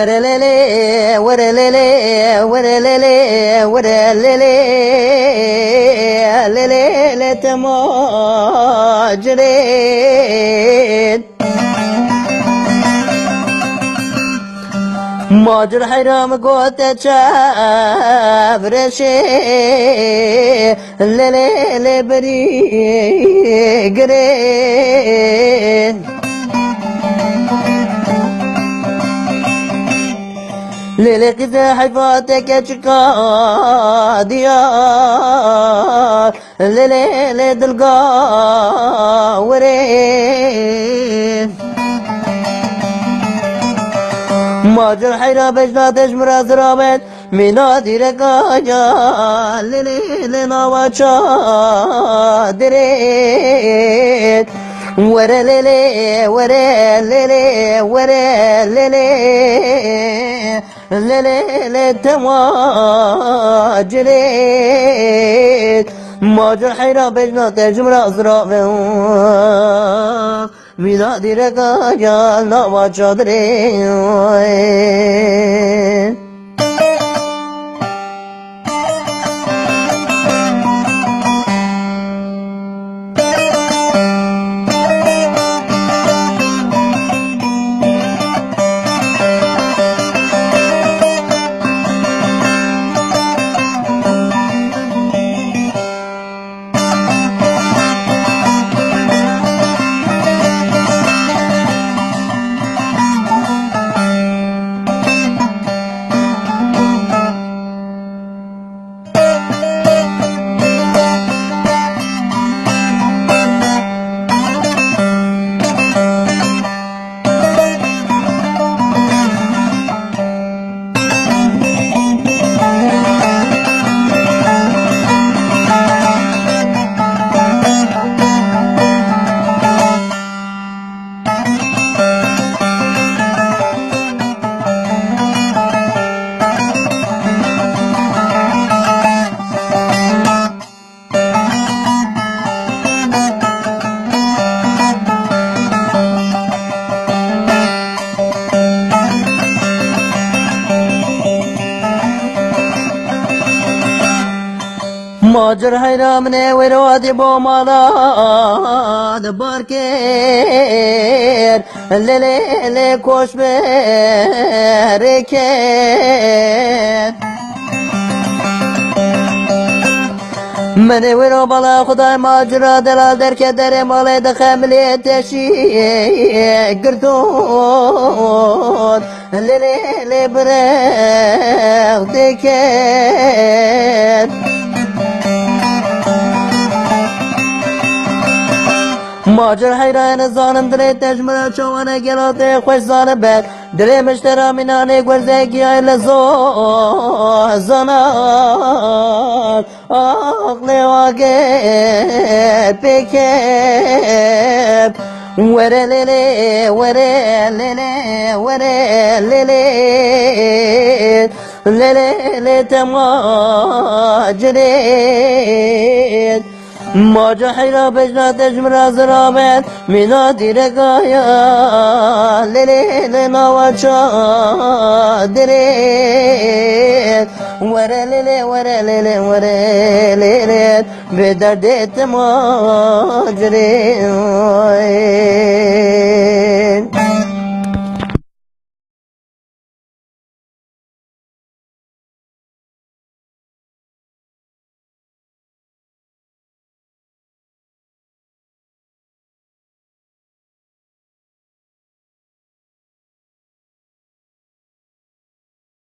ورللي ورللي ورللي ورللي للي تماجرين ماجر حرام قوت شابرشي للي بري قرين ليلة كذا حفاتك شكا ديار ليلة دلقا ورين ماجر حيرا بجنا تجمر زرابت مينادي ركاجا ليلة نواجا دريت ورا ليلي ورا ليلي ورا ليلي ليلي تواجريت ماجر حيرا بجنا تجمر أزراب ميلادي ركاجا نواجا دريت ماجر حيرامني ورودي بومالا دباركير اللي كوش بركير مني ورو بالا خدای ماجرا دلال در که در مالی دخملی تشی گردون لیلی برق دکر ماجر حیران زانم دلی تجمرا چوانه گلاته خوش زانه بد دلی مشترا منانه گرزگی های لزو زنان آقلی واقع بکب وره لیلی وره لیلی وره لیلی لیلی تماجرید ماجر حيرا بجنا تجمر زرابت مينادي رقايا ليلي نواجا دريت ورا ليلي ورا ليلي ورا ليلي بدردت ماجري